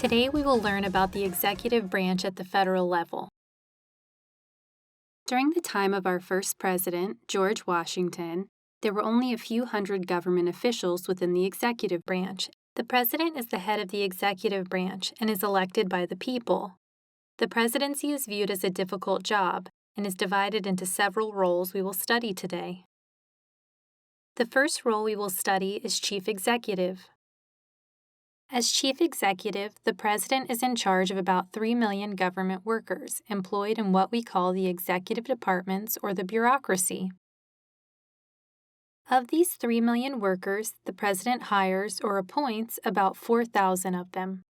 Today we will learn about the executive branch at the federal level. During the time of our first president, George Washington, there were only a few hundred government officials within the executive branch. The president is the head of the executive branch and is elected by the people. The presidency is viewed as a difficult job and is divided into several roles we will study today. The first role we will study is chief executive. As chief executive, the president is in charge of about 3 million government workers employed in what we call the executive departments or the bureaucracy. Of these 3 million workers, the president hires or appoints about 4,000 of them.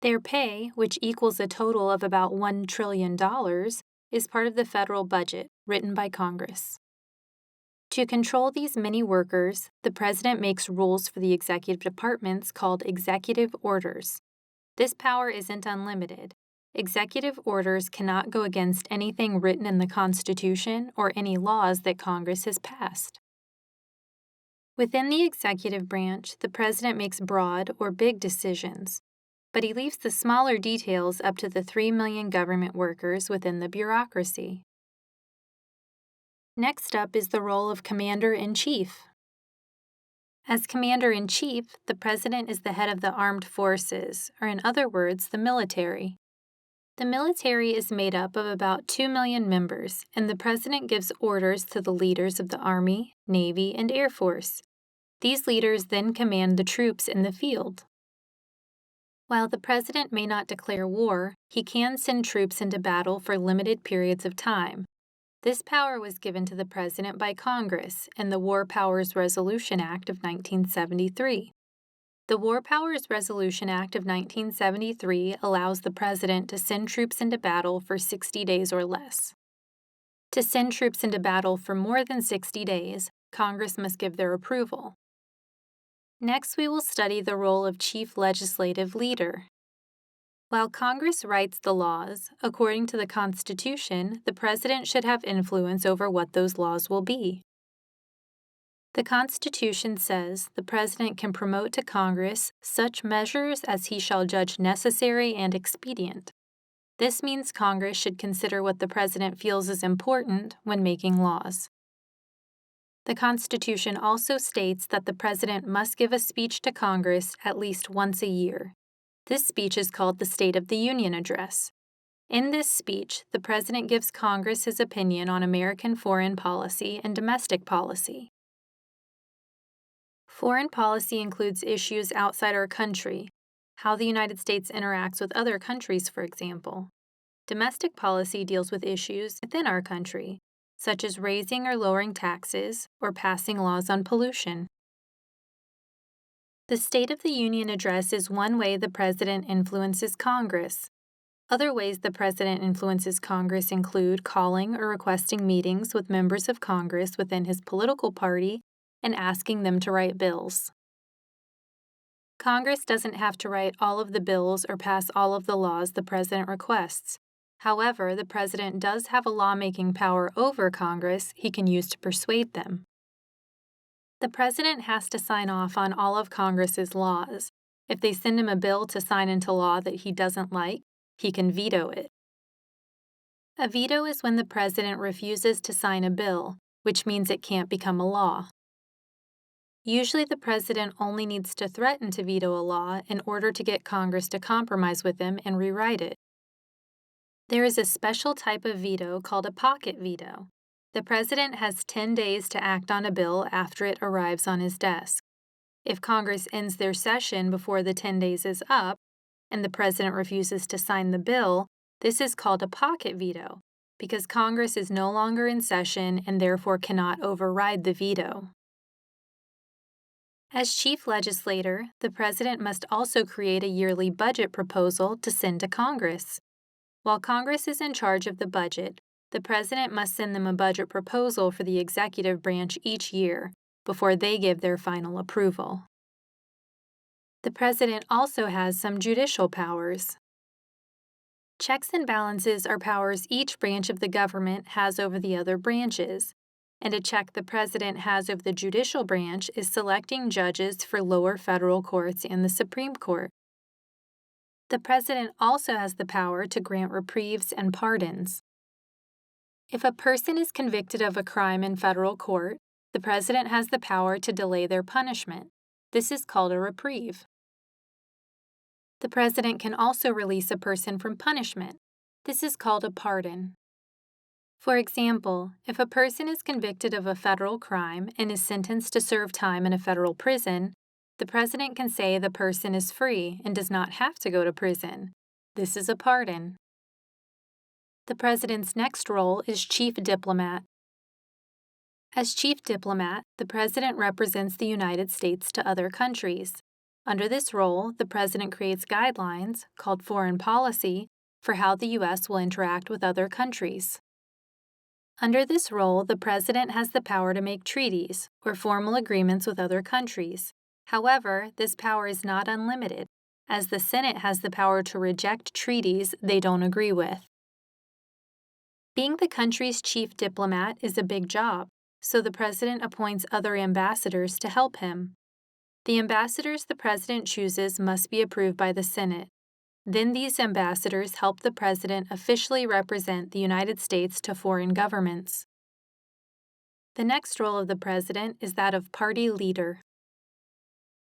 Their pay, which equals a total of about $1 trillion, is part of the federal budget written by Congress. To control these many workers, the president makes rules for the executive departments called executive orders. This power isn't unlimited. Executive orders cannot go against anything written in the Constitution or any laws that Congress has passed. Within the executive branch, the president makes broad or big decisions, but he leaves the smaller details up to the 3 million government workers within the bureaucracy. Next up is the role of Commander-in-Chief. As Commander-in-Chief, the President is the head of the armed forces, or in other words, the military. The military is made up of about 2 million members, and the President gives orders to the leaders of the Army, Navy, and Air Force. These leaders then command the troops in the field. While the President may not declare war, he can send troops into battle for limited periods of time. This power was given to the President by Congress in the War Powers Resolution Act of 1973. The War Powers Resolution Act of 1973 allows the President to send troops into battle for 60 days or less. To send troops into battle for more than 60 days, Congress must give their approval. Next, we will study the role of Chief Legislative Leader. While Congress writes the laws, according to the Constitution, the President should have influence over what those laws will be. The Constitution says the President can promote to Congress such measures as he shall judge necessary and expedient. This means Congress should consider what the President feels is important when making laws. The Constitution also states that the President must give a speech to Congress at least once a year. This speech is called the State of the Union Address. In this speech, the President gives Congress his opinion on American foreign policy and domestic policy. Foreign policy includes issues outside our country, how the United States interacts with other countries, for example. Domestic policy deals with issues within our country, such as raising or lowering taxes or passing laws on pollution. The State of the Union Address is one way the President influences Congress. Other ways the President influences Congress include calling or requesting meetings with members of Congress within his political party and asking them to write bills. Congress doesn't have to write all of the bills or pass all of the laws the President requests. However, the President does have a lawmaking power over Congress he can use to persuade them. The President has to sign off on all of Congress's laws. If they send him a bill to sign into law that he doesn't like, he can veto it. A veto is when the President refuses to sign a bill, which means it can't become a law. Usually the President only needs to threaten to veto a law in order to get Congress to compromise with him and rewrite it. There is a special type of veto called a pocket veto. The President has 10 days to act on a bill after it arrives on his desk. If Congress ends their session before the 10 days is up, and the President refuses to sign the bill, this is called a pocket veto, because Congress is no longer in session and therefore cannot override the veto. As chief legislator, the President must also create a yearly budget proposal to send to Congress. While Congress is in charge of the budget, the President must send them a budget proposal for the executive branch each year before they give their final approval. The President also has some judicial powers. Checks and balances are powers each branch of the government has over the other branches, and a check the President has over the judicial branch is selecting judges for lower federal courts and the Supreme Court. The president also has the power to grant reprieves and pardons. If a person is convicted of a crime in federal court, the president has the power to delay their punishment. This is called a reprieve. The president can also release a person from punishment. This is called a pardon. For example, if a person is convicted of a federal crime and is sentenced to serve time in a federal prison, the president can say the person is free and does not have to go to prison. This is a pardon. The president's next role is chief diplomat. As chief diplomat, the president represents the United States to other countries. Under this role, the president creates guidelines, called foreign policy, for how the U.S. will interact with other countries. Under this role, the president has the power to make treaties or formal agreements with other countries. However, this power is not unlimited, as the Senate has the power to reject treaties they don't agree with. Being the country's chief diplomat is a big job, so the president appoints other ambassadors to help him. The ambassadors the president chooses must be approved by the Senate. Then these ambassadors help the president officially represent the United States to foreign governments. The next role of the president is that of party leader.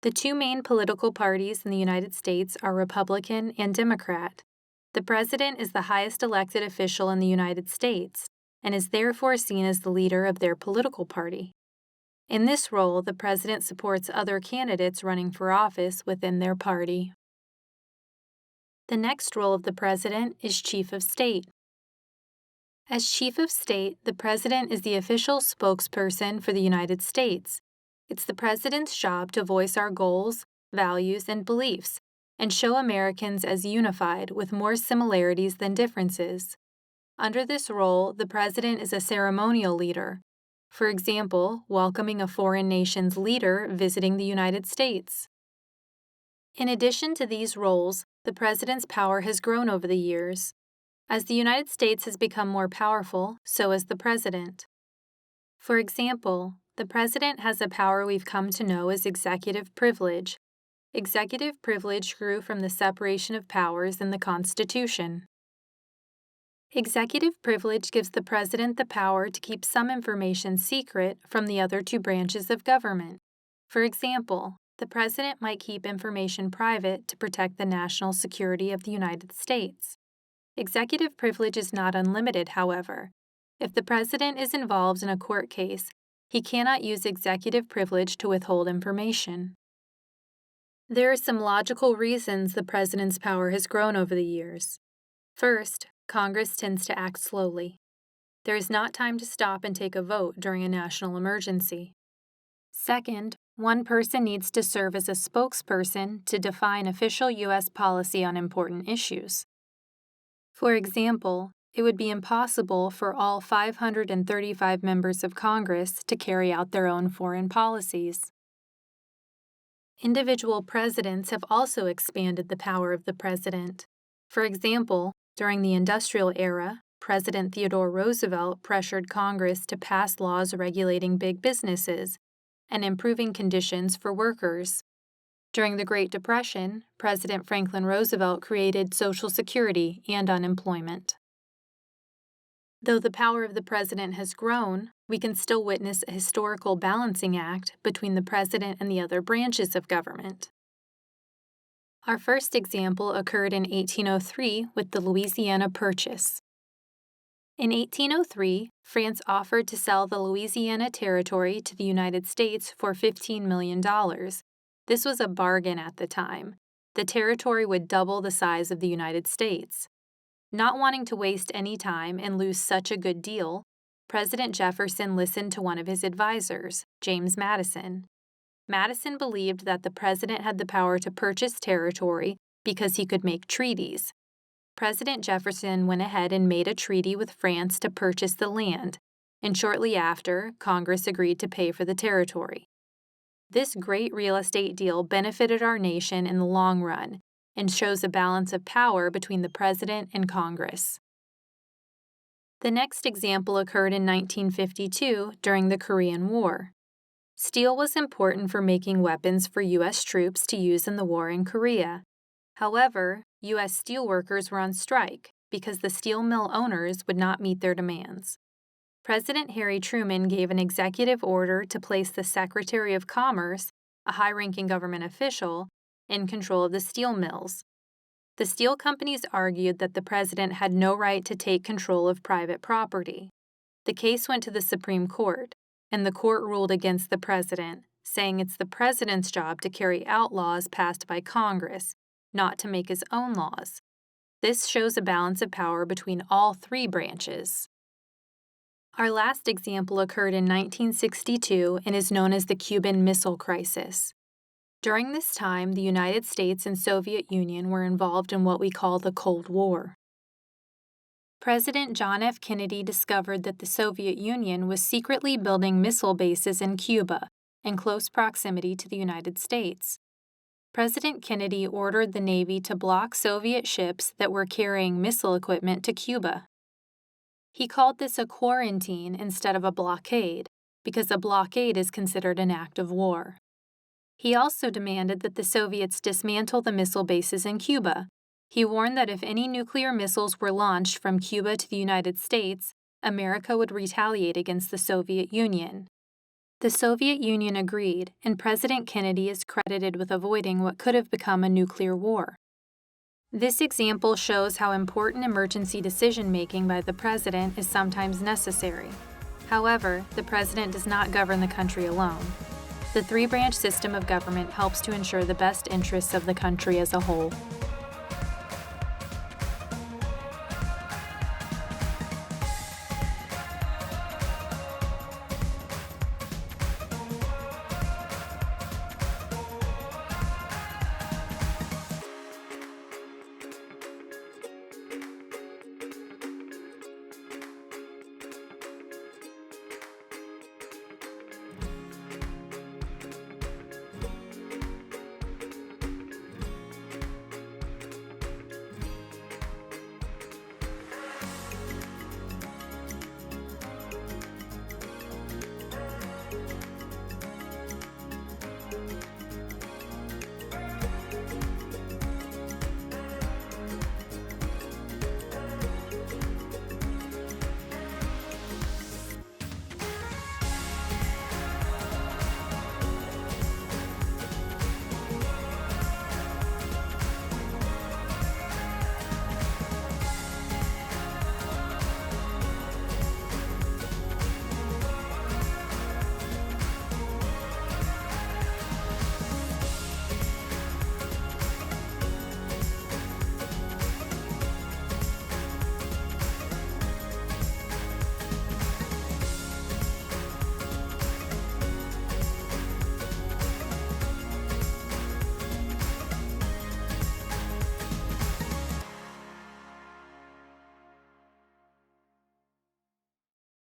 The two main political parties in the United States are Republican and Democrat. The president is the highest elected official in the United States and is therefore seen as the leader of their political party. In this role, the president supports other candidates running for office within their party. The next role of the president is chief of state. As chief of state, the president is the official spokesperson for the United States. It's the president's job to voice our goals, values, and beliefs, and show Americans as unified with more similarities than differences. Under this role, the president is a ceremonial leader. For example, welcoming a foreign nation's leader visiting the United States. In addition to these roles, the president's power has grown over the years. As the United States has become more powerful, so has the president. For example, the president has a power we've come to know as executive privilege. Executive privilege grew from the separation of powers in the Constitution. Executive privilege gives the president the power to keep some information secret from the other two branches of government. For example, the president might keep information private to protect the national security of the United States. Executive privilege is not unlimited, however. If the president is involved in a court case, he cannot use executive privilege to withhold information. There are some logical reasons the president's power has grown over the years. First, Congress tends to act slowly. There is not time to stop and take a vote during a national emergency. Second, one person needs to serve as a spokesperson to define official U.S. policy on important issues. For example, it would be impossible for all 535 members of Congress to carry out their own foreign policies. Individual presidents have also expanded the power of the president. For example, during the industrial era, President Theodore Roosevelt pressured Congress to pass laws regulating big businesses and improving conditions for workers. During the Great Depression, President Franklin Roosevelt created Social Security and unemployment. Though the power of the president has grown, we can still witness a historical balancing act between the president and the other branches of government. Our first example occurred in 1803 with the Louisiana Purchase. In 1803, France offered to sell the Louisiana Territory to the United States for $15 million. This was a bargain at the time. The territory would double the size of the United States. Not wanting to waste any time and lose such a good deal, President Jefferson listened to one of his advisors, James Madison. Madison believed that the president had the power to purchase territory because he could make treaties. President Jefferson went ahead and made a treaty with France to purchase the land, and shortly after, Congress agreed to pay for the territory. This great real estate deal benefited our nation in the long run and shows a balance of power between the president and Congress. The next example occurred in 1952 during the Korean War. Steel was important for making weapons for U.S. troops to use in the war in Korea. However, U.S. steelworkers were on strike because the steel mill owners would not meet their demands. President Harry Truman gave an executive order to place the Secretary of Commerce, a high-ranking government official, in control of the steel mills. The steel companies argued that the president had no right to take control of private property. The case went to the Supreme Court, and the court ruled against the president, saying it's the president's job to carry out laws passed by Congress, not to make his own laws. This shows a balance of power between all three branches. Our last example occurred in 1962 and is known as the Cuban Missile Crisis. During this time, the United States and Soviet Union were involved in what we call the Cold War. President John F. Kennedy discovered that the Soviet Union was secretly building missile bases in Cuba, in close proximity to the United States. President Kennedy ordered the Navy to block Soviet ships that were carrying missile equipment to Cuba. He called this a quarantine instead of a blockade, because a blockade is considered an act of war. He also demanded that the Soviets dismantle the missile bases in Cuba. He warned that if any nuclear missiles were launched from Cuba to the United States, America would retaliate against the Soviet Union. The Soviet Union agreed, and President Kennedy is credited with avoiding what could have become a nuclear war. This example shows how important emergency decision-making by the president is sometimes necessary. However, the president does not govern the country alone. The three-branch system of government helps to ensure the best interests of the country as a whole.